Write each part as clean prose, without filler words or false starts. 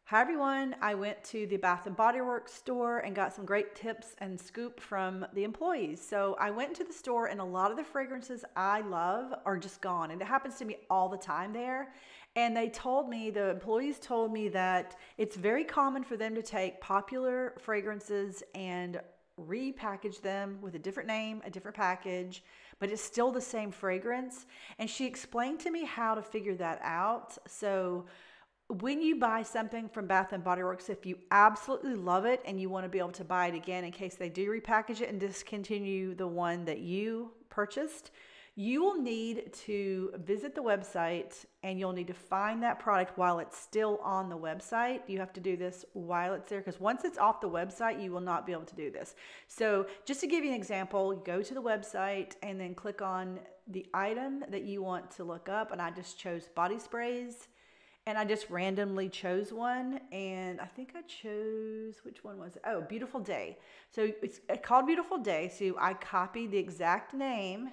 Hi everyone, I went to the Bath and Body Works store and got some great tips and scoop from the employees. So I went into the store and a lot of the fragrances I love are just gone. And it happens to me all the time there. And the employees told me that it's very common for them to take popular fragrances and repackage them with a different name, a different package, but it's still the same fragrance. And she explained to me how to figure that out. So when you buy something from Bath and Body Works, if you absolutely love it and you want to be able to buy it again in case they do repackage it and discontinue the one that you purchased, you will need to visit the website and you'll need to find that product while it's still on the website. You have to do this while it's there because once it's off the website, you will not be able to do this. So just to give you an example, go to the website and then click on the item that you want to look up. And I just chose body sprays. And I just randomly chose one, and I think I chose, which one was it? Oh, Beautiful Day. So it's called Beautiful Day. So I copied the exact name,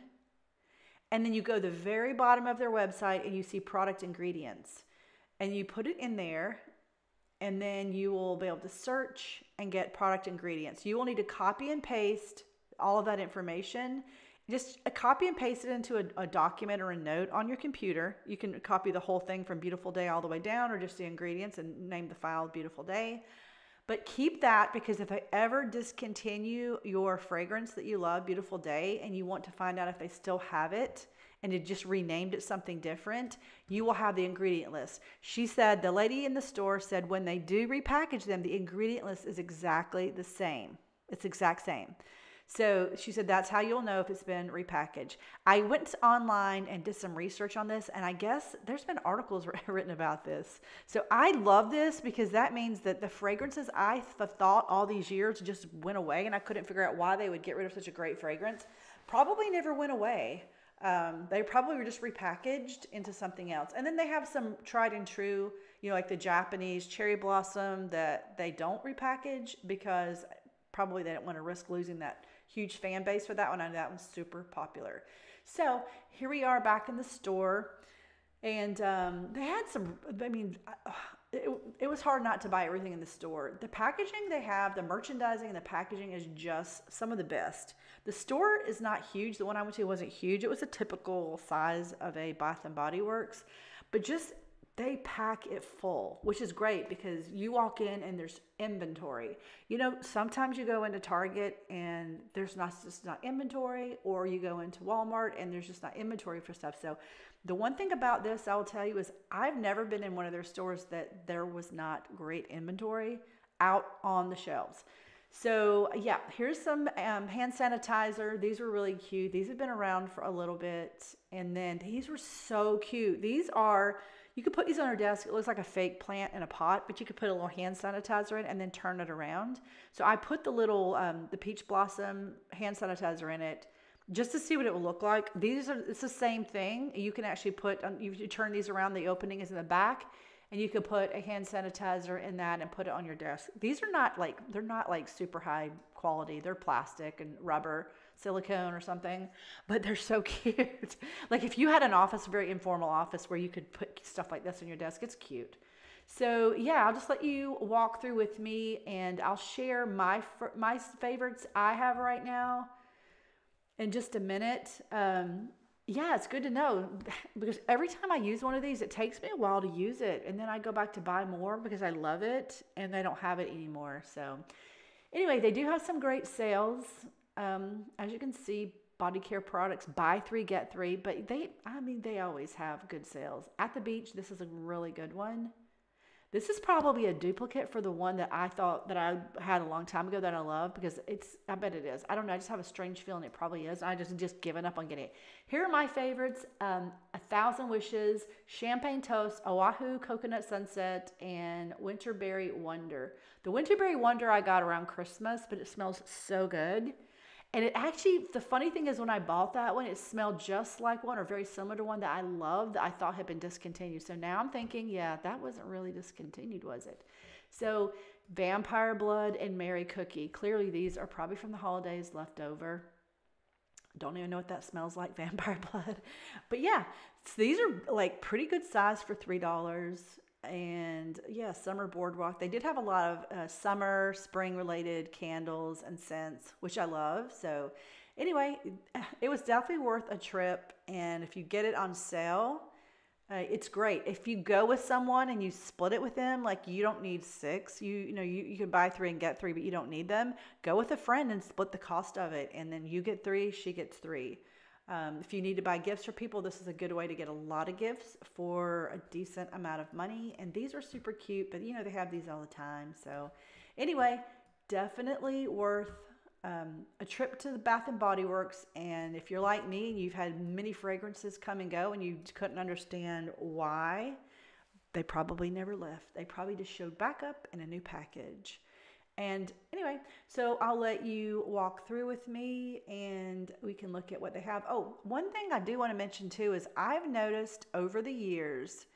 and then you go to the very bottom of their website and you see product ingredients. And you put it in there, and then you will be able to search and get product ingredients. You will need to copy and paste all of that information. Just copy and paste it into a document or a note on your computer. You can copy the whole thing from Beautiful Day all the way down or just the ingredients and name the file Beautiful Day. But keep that because if I ever discontinue your fragrance that you love, Beautiful Day, and you want to find out if they still have it and it just renamed it something different, you will have the ingredient list. She said, the lady in the store said when they do repackage them, the ingredient list is exactly the same. It's exact same. So she said that's how you'll know if it's been repackaged. I went online and did some research on this, and I guess there's been articles written about this. So I love this because that means that the fragrances I thought all these years just went away, and I couldn't figure out why they would get rid of such a great fragrance, probably never went away. They probably were just repackaged into something else. And then they have some tried and true, like the Japanese cherry blossom that they don't repackage because probably they don't want to risk losing that huge fan base for that one. I know that one's super popular. So here we are back in the store, and they had some, it was hard not to buy everything in the store. The packaging they have, the merchandising and the packaging is just some of the best. The store is not huge. The one I went to wasn't huge. It was a typical size of a Bath and Body Works, but just they pack it full, which is great because you walk in and there's inventory. Sometimes you go into Target and there's just not inventory, or you go into Walmart and there's just not inventory for stuff. So the one thing about this I will tell you is I've never been in one of their stores that there was not great inventory out on the shelves. So yeah, here's some hand sanitizer. These were really cute. These have been around for a little bit. And then these were so cute. You could put these on your desk. It looks like a fake plant in a pot, but you could put a little hand sanitizer in and then turn it around. So I put the little, the peach blossom hand sanitizer in it just to see what it will look like. It's the same thing. You can actually you turn these around, the opening is in the back, and you could put a hand sanitizer in that and put it on your desk. These are they're not like super high quality. They're plastic and rubber, silicone or something, but they're so cute. Like if you had an office, a very informal office where you could put stuff like this on your desk, it's cute. So yeah, I'll just let you walk through with me and I'll share my favorites I have right now in just a minute. Yeah, it's good to know because every time I use one of these, it takes me a while to use it. And then I go back to buy more because I love it and they don't have it anymore. So anyway, they do have some great sales. As you can see, body care products, buy 3, get 3, but they always have good sales. At the beach, this is a really good one. This is probably a duplicate for the one that I thought that I had a long time ago that I love because I bet it is. I don't know. I just have a strange feeling it probably is. I just given up on getting it. Here are my favorites. 1,000 Wishes, Champagne Toast, Oahu Coconut Sunset, and Winterberry Wonder. The Winterberry Wonder I got around Christmas, but it smells so good. And the funny thing is when I bought that one, it smelled just like one or very similar to one that I loved that I thought had been discontinued. So now I'm thinking, yeah, that wasn't really discontinued, was it? So Vampire Blood and Mary Cookie. Clearly these are probably from the holidays left over. Don't even know what that smells like, Vampire Blood. But yeah, so these are like pretty good size for $3. and yeah, summer boardwalk. They did have a lot of summer, spring related candles and scents, which I love. So anyway, it was definitely worth a trip. And if you get it on sale, it's great. If you go with someone and you split it with them, like you don't need six. You can buy three and get three, but you don't need them. Go with a friend and split the cost of it, and then you get three, she gets three. If you need to buy gifts for people, this is a good way to get a lot of gifts for a decent amount of money. And these are super cute, but they have these all the time. So anyway, definitely worth a trip to the Bath and Body Works. And if you're like me and you've had many fragrances come and go and you couldn't understand why, they probably never left. They probably just showed back up in a new package. And anyway, so I'll let you walk through with me and we can look at what they have. Oh, one thing I do want to mention too is I've noticed over the years,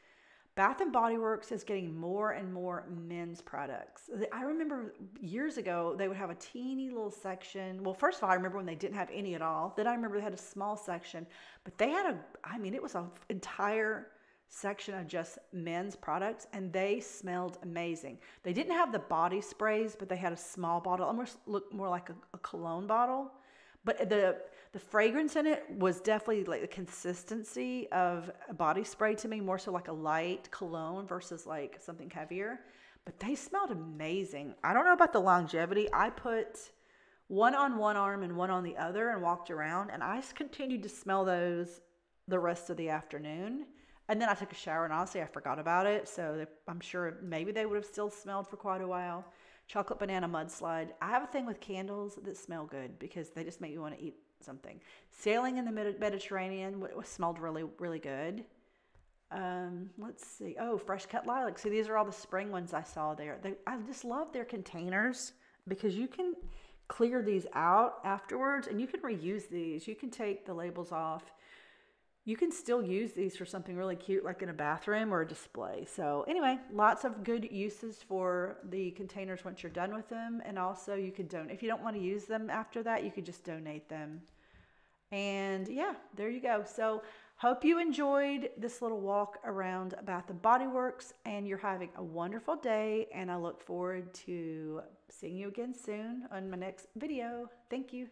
Bath and Body Works is getting more and more men's products. I remember years ago, they would have a teeny little section. Well, first of all, I remember when they didn't have any at all. Then I remember they had a small section, but they had it was an entire section of just men's products, and they smelled amazing. They didn't have the body sprays, but they had a small bottle, almost looked more like a cologne bottle. But the fragrance in it was definitely like the consistency of a body spray to me, more so like a light cologne versus like something heavier. But they smelled amazing. I don't know about the longevity. I put one on one arm and one on the other and walked around, and I continued to smell those the rest of the afternoon. And then I took a shower, and honestly, I forgot about it. So I'm sure maybe they would have still smelled for quite a while. Chocolate banana mudslide. I have a thing with candles that smell good because they just make you want to eat something. Sailing in the Mediterranean smelled really, really good. Let's see. Oh, fresh cut lilac. See, these are all the spring ones I saw there. I just love their containers because you can clear these out afterwards and you can reuse these. You can take the labels off. You can still use these for something really cute, like in a bathroom or a display. So anyway, lots of good uses for the containers once you're done with them. And also you could donate. If you don't want to use them after that, you could just donate them. And yeah, there you go. So hope you enjoyed this little walk around Bath and Body Works, and you're having a wonderful day. And I look forward to seeing you again soon on my next video. Thank you.